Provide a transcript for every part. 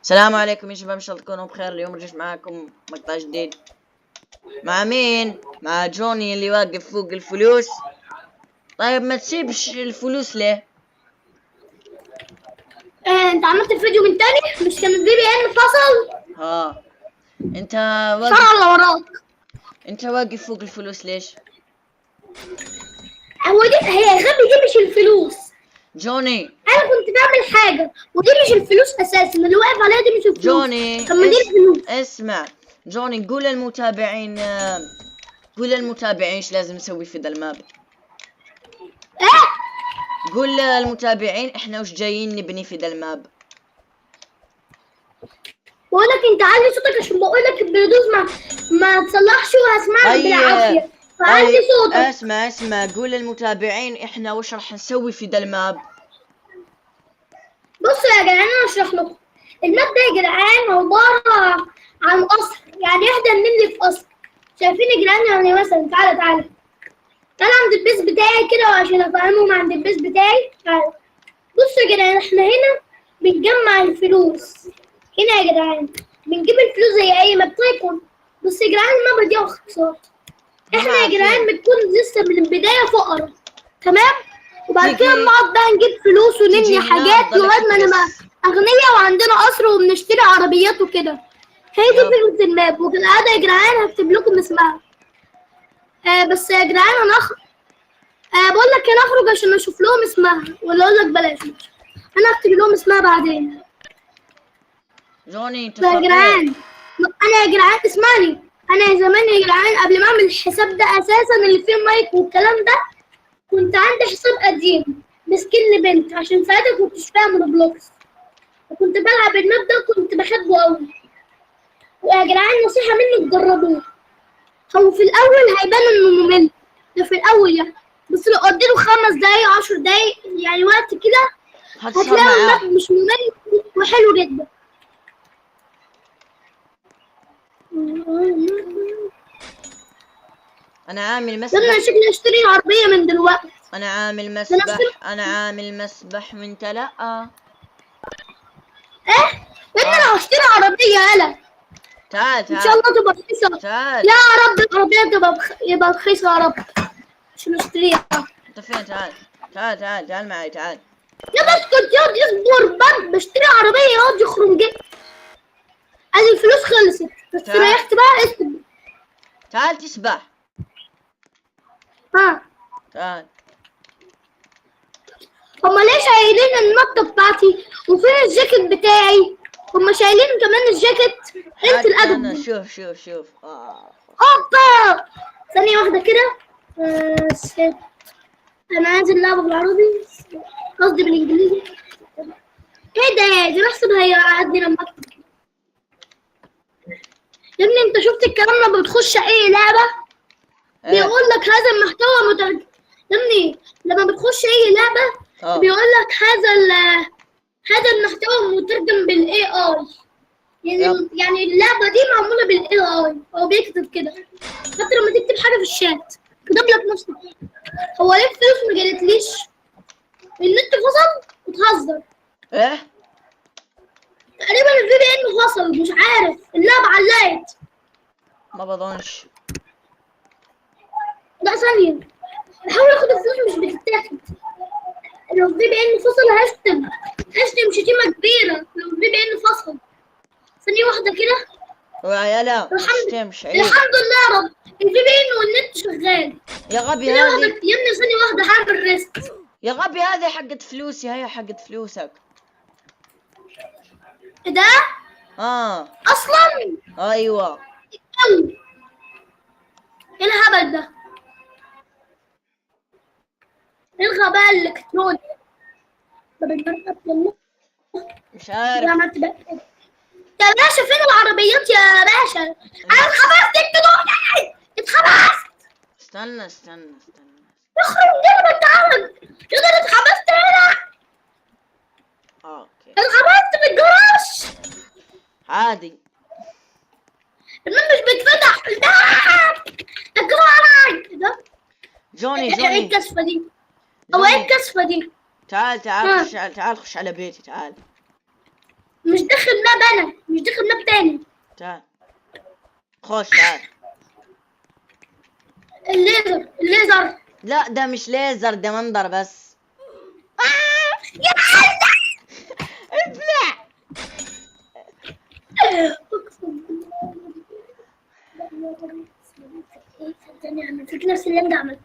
السلام عليكم يا شباب، ان شاء الله تكونوا بخير. اليوم رجعت معاكم مقطع جديد. مع مين؟ مع جوني اللي واقف فوق الفلوس. طيب ما تسيبش الفلوس ليه؟ انت عملت الفيديو من تاني؟ مش كان الفي بي ان فصل؟ ها انت صار واقف على وراك. انت واقف فوق الفلوس ليش؟ هو دي هي غبي، دي مش الفلوس. جوني انا كنت بعمل حاجه ودي مش الفلوس اساسا، اللي واقف عليها دي مش الفلوس. جوني طب ما دي الفلوس. اسمع جوني، قول للمتابعين ايش لازم نسوي في ذا الماب. ايه؟ قول للمتابعين احنا وش جايين نبني في ذا الماب. بقول لك انت علي صوتك عشان بقول لك البلوتوث ما تصلحش وهسمعك بالعافيه، فعلي صوتك. اسمع قول للمتابعين احنا وش راح نسوي في ذا الماب. بصوا يا جدعان، انا اشرح لكم. الماب ده يا جدعان عباره عن قصر، يعني احنا نملي في قصر. شايفين يا جدعان؟ يعني مثلا تعالى عند البيس بتاعي كده عشان افهمهم عند البيس بتاعي. تعالى بصوا يا جدعان، احنا هنا بنجمع الفلوس. هنا يا جدعان بنجيب الفلوس زي اي ماب تكون. بصوا يا جدعان، الماب دي اختصار. احنا يا جدعان بنكون لسه من البدايه فقراء، تمام؟ وبعد كده بنقعد بقى نجيب فلوس ونبني حاجات لغايه ما نبقى اغنياء وعندنا قصر وبنشتري عربيات وكده. هي دي فكره الماب، وكالعاده يا جدعان هكتب لكم اسمها. بس يا جدعان انا بقول لك انا اخرج عشان اشوف لهم اسمها، ولا اقول لك بلاش، انا اكتب لهم اسمها بعدين. جوني انت يا جدعان انا يا جدعان اسمعني، انا زمان يا جدعان قبل ما اعمل الحساب ده اساسا اللي فيه المايك والكلام ده، كنت عندي حساب قديم بسكن بنت، عشان ساعتها كنتش فاهم روبلوكس، وكنت بلعب الماب ده كنت بحبه قوي. ويا جدعان نصيحه مني تجربوه. هو في الاول هيبان انه ممل، ده في الاول يعني، بس لو اديله 5 دقايق 10 دقايق يعني وقت كده هتلاقي الماب مش ممل وحلو جدا. انا عامل مسبح. يلا شكلي اشتري عربيه من دلوقتي. انا عامل مسبح وانت لا. ايه؟ انا هشتري عربيه. يلا تعال ان شاء الله تبقى رخيصه. تعال يا رب العربيه يبقى رخيصه يا رب عشان اشتريها. انت فين؟ تعال معي تعال. يلا اسكت ياض، اصبر بقى، بشتري عربيه ياض يخرم جيب. ادي الفلوس خلصت، بس ريحت بقى. اسكت تعال تسبح. ها تعال. هما ليه شايلين النطه بتاعتي وفين الجاكيت بتاعي؟ هما شايلين كمان الجاكيت. قلة الادب. انا شوف اوبا ثانيه واحده كده. انا عايز اللعبه بالعربي، قصدي بالانجليزي. ايه ده؟ دي بحسب هيقعدني لما اكتب. يا ابني انت شفت الكلام لما بتخش اي لعبه بيقول لك هذا المحتوى مترجم. يا ابني لما بتخش اي لعبه بيقول لك هذا المحتوى مترجم بالاي اي. يعني اللعبه دي معموله بالاي اي، هو بيكتب كده. حتى لما تكتب حاجه في الشات كتب لك نفسك. هو ليه الفلوس ما جالتليش؟ النت فصل؟ بتهزر. ايه تقريبا الفي بي ان فصل، مش عارف، اللعبه علقت. ما بظنش. لا ثانيه، بحاول اخد الفلوس مش بتتاخد. لو الفي بي ان فصل هشتم شتيمه كبيره لو الفي بي ان فصل. ثانيه واحده كده. يلا الحمد لله يا رب الفي بي ان والنت شغال. يا غبي هذه هذه. يا ابني ثانيه واحده هعمل ريست. يا غبي هذه حقت فلوسي، هي حقت فلوسك. ايه ده؟ اصلا ايوه. ايه الهبل ده؟ ايه الغباء الالكتروني؟ مش عارف يا باشا فين العربيات يا باشا؟ انا اتخبصت اتخبصت. استنى اخرج كده بالتعرض. كده اتخبصت هنا. اوكي اتخبصت في الجراج. عادي. الباب مش بيتفتح. الجراج ده. جوني ايه الكسفة دي؟ او ايه الكسفة دي؟ تعال خش على بيتي تعال. مش داخل ماب، انا مش داخل ماب تاني. تعال خش تعال. الليزر. لا ده مش ليزر، ده منظر بس. يا عم ابلع. اقسم بالله فيك نفس اللي انت عملته.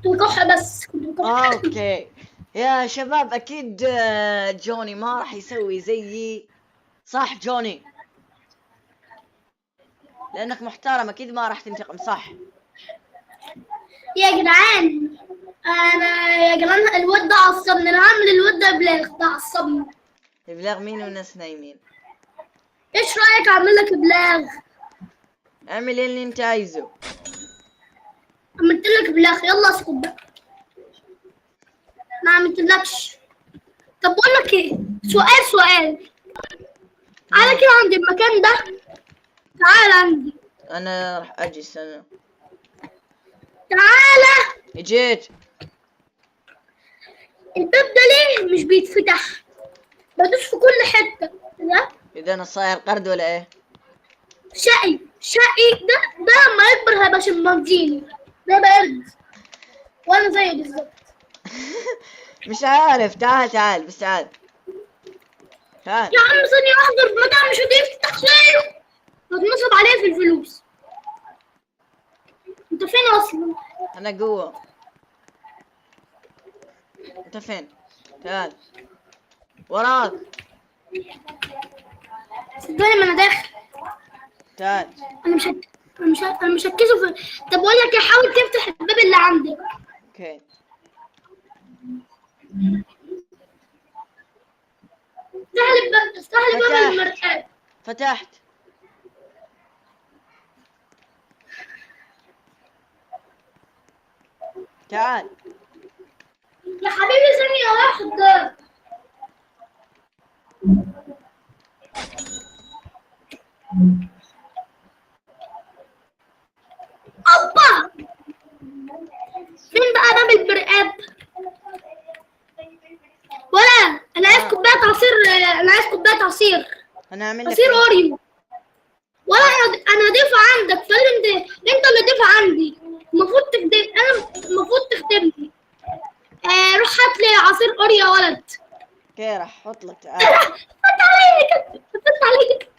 كنت بكح بس كنت بكح. اوكي يا شباب، اكيد جوني ما راح يسوي زيي، صح جوني؟ لانك محترم اكيد ما راح تنتقم، صح؟ يا جدعان يا جدعان الواد ده عصبني، انا هعمل الواد ده بلاغ، ده عصبني. ابلاغ مين والناس نايمين؟ ايش رايك اعمل لك بلاغ؟ اعمل اللي انت عايزه. عملت لك بلاغ، يلا اسكت بقى. ما عملتلكش. طب بقول لك ايه، سؤال تعالى كده عند المكان ده، تعالى عندي. انا راح اجي، استنى. تعالى. جيت. الباب ده ليه مش بيتفتح؟ بدوس في كل حته ده. اذا انا صاير قرد ولا ايه؟ شقي ده لما يكبر هيبقى شمبانزيني، ده يبقى قرد وانا زيه بالظبط. مش عارف. تعال بس تعال. تعال. يا عم ثانية واحدة، المكان مش هتفتح زيه، هتنصب عليه في الفلوس. انت فين اصلا؟ انا جوا. انت فين؟ تعال وراك. صدقني ما انا داخل. تعال. انا مش هركزه في. طب بقول لك ايه، حاول تفتح الباب اللي عندك. اوكي. افتح لي باب المرآة. فتحت. تعال. يا حبيبي ثانية واحدة. اوبا. فين بقى باب المرآة؟ ولا انا عايز كوباية عصير، انا عايز كوباية عصير. انا اعمل لك عصير اوريو. ولا انا ضيفة عندك، فانت انت اللي ضيفة عندي، المفروض تخدم، انا المفروض تخدمني. روح هات لي عصير اوريو يا ولد. اوكي راح احط لك. تعال. فت عليك فت عليك.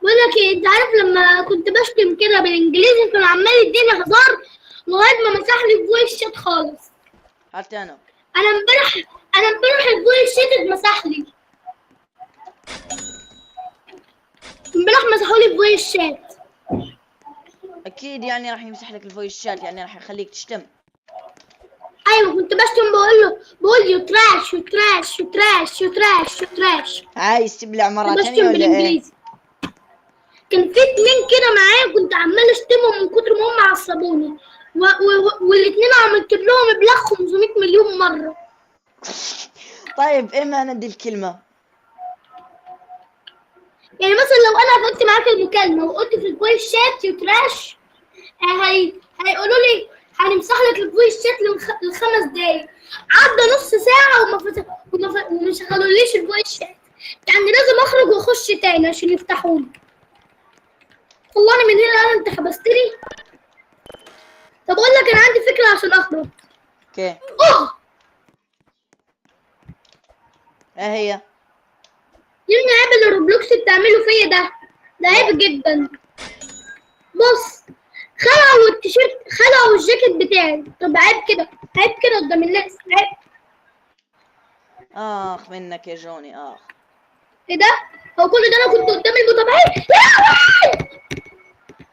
بقول لك ايه، انت عارف لما كنت بشتم كده بالانجليزي كان عمال يديني هزار لغايه ما مسح لي فويس شات خالص. حتى انا. انا امبارح الفويس شات اتمسح لي. امبارح مسحوا لي فويس شات. اكيد يعني راح يمسح لك الفويس شات، يعني راح يخليك تشتم. ايوه كنت بشتم، بقول يو تراش يو تراش يو تراش يو تراش يو تراش. عايز تبلع مرة كنت ثانية بشتم ولا ايه؟ بالانجليزي. كان في اتنين كده معايا كنت عمال اشتمهم من كتر ما هم عصبوني، والاتنين عملت لهم ابلاغ 500 مليون مرة. طيب اما ندي الكلمة. يعني مثلا لو انا قلت معاك المكالمة وقلت في الفويس شات يو تراش، هيقولوا لي هنمسح لك الفويس شات ل5 دقايق. عدى نص ساعة وما شغلوليش الفويس شات، يعني لازم اخرج واخش تاني عشان يفتحولي. طلعني من هنا، انت حبستني. طب اقول لك انا عندي فكرة عشان اخرج. اوكي. ايه هي؟ يمنع عيب اللي روبلوكس بتعمله فيا ده عيب جدا. بص، خلعوا التيشيرت، خلعوا الجاكيت بتاعي. طب عيب كده قدام الناس، عيب. اخ منك يا جوني، اخ. ايه ده؟ هو كل ده انا كنت قدام المتابعين؟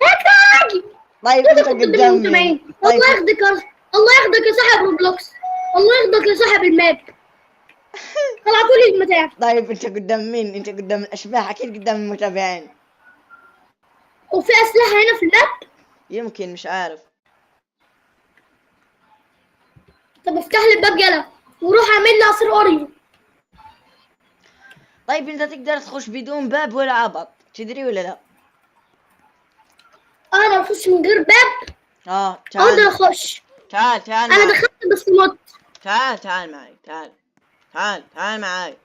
هاكي. طيب كنت انت قدام قدام المتابعين. مين؟ طيب الله ياخدك يا صاحب روبلوكس، الله ياخدك يا صاحب الماب. خلعتولي المتاع. طيب انت قدام مين؟ انت قدام الاشباح، اكيد قدام المتابعين. وفي اسلحة هنا في الماب؟ يمكن، مش عارف. طب افتح لي الباب يلا وروح اعمل لي عصير اوريو. طيب انت تقدر تخش بدون باب ولا عبط، تدري ولا لا؟ انا اخش من غير باب؟ تعال. اقدر اخش. تعال انا معي. دخلت بس مت. تعال معي، تعال معي.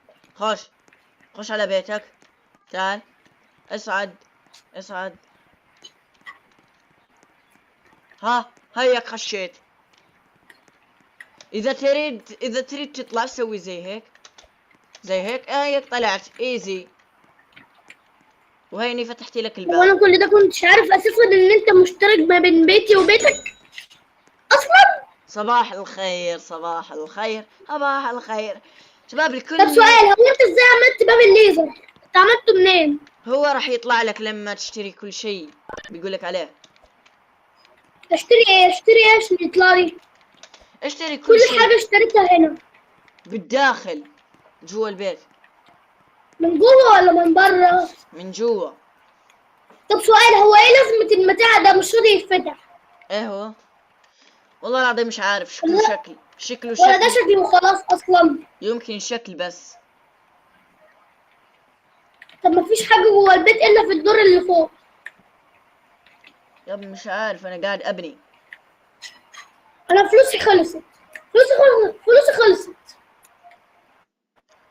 خش على بيتك. تعال، اصعد. هيك خشيت. اذا تريد تطلع سوي زي هيك. هيك طلعت ايزي. وهيني فتحتي لك الباب. وانا كل ده كنتش عارف اساسا ان انت مشترك ما بين بيتي وبيتك اصلا. صباح الخير. شباب الكل. طب سؤال، هو انت ازاي عملت باب الليزر؟ انت عملته منين؟ هو راح يطلع لك لما تشتري كل شيء، بيقولك عليه. اشتري ايه عشان يطلع لي؟ اشتري كل كل شيء حاجه اشتريتها هنا بالداخل جوا البيت. من جوه ولا من بره؟ من جوا. طب سؤال، هو ايه لازمه المتاع ده مش راضي يتفتح؟ ايه هو؟ والله العظيم مش عارف. شكله ولا ده شكل. شكلي وخلاص اصلا؟ يمكن شكل بس. طب ما فيش حاجه جوه البيت الا في الدور اللي فوق. يا ابني مش عارف، انا قاعد ابني. انا فلوسي خلصت.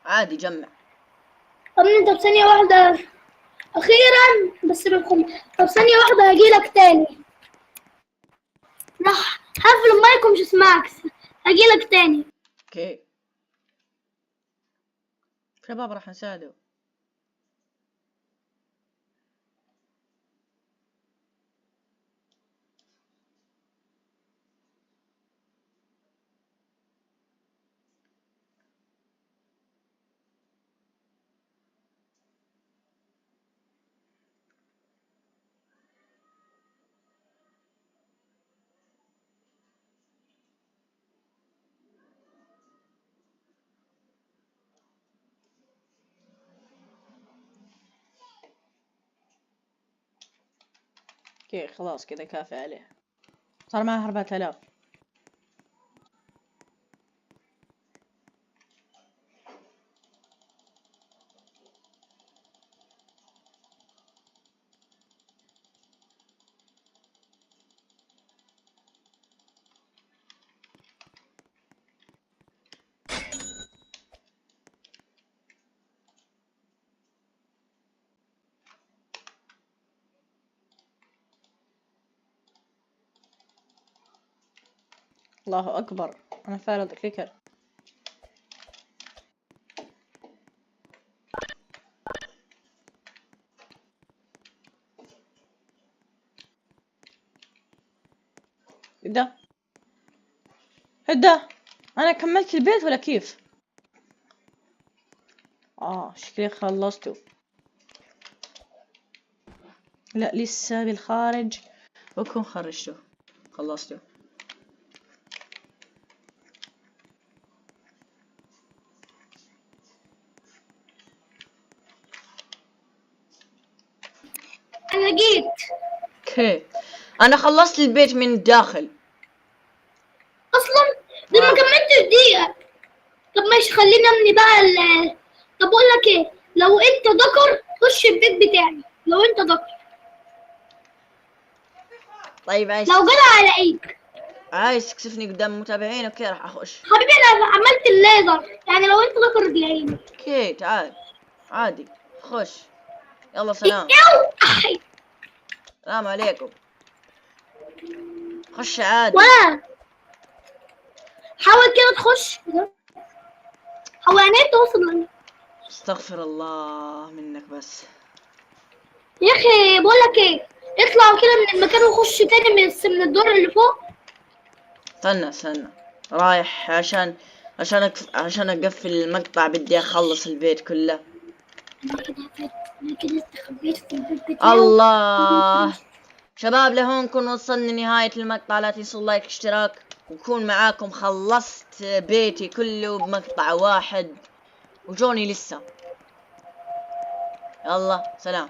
عادي جمع. طب انت بثانيه واحده اخيرا بس طب ثانيه واحده هجيلك تاني. راح هقفل المايك ومش اسمعك. هجيلك تاني. اوكي شباب راح نساعده. اوكي خلاص كذا كافي عليه. صار معه 4000. الله اكبر، انا فارض كليكر. هدا انا كملت البيت ولا كيف؟ شكلي خلصته. لا لسه بالخارج. بكون خرجته. خلصته. انا جيت. اوكي انا خلصت البيت من الداخل اصلا ده ما كملتش دقيقه. طب ماشي خلينا ابني بقى طب اقول لك ايه، لو انت ذكر خش البيت بتاعي لو انت ذكر. طيب لو جدع عليك. عايز تكسفني قدام متابعين. اوكي راح اخش. حبيبي انا عملت الليزر، يعني لو انت ذكر تلاقيني. اوكي تعال عادي خش. يلا سلام. السلام عليكم. خش عادي. ولا حاول كده تخش. هو يعني ايه توصل؟ استغفر الله منك بس. يا اخي بقول لك ايه، اطلعوا كده من المكان وخش تاني من الدور اللي فوق. استنى رايح عشان اقفل المقطع. بدي اخلص البيت كله. انا كده استخبيت في البيت بتاعه. الله شباب لهون نكون وصلنا لنهاية المقطع. لا تنسوا اللايك اشتراك وكون معاكم. خلصت بيتي كله بمقطع واحد وجوني لسه. يلا سلام.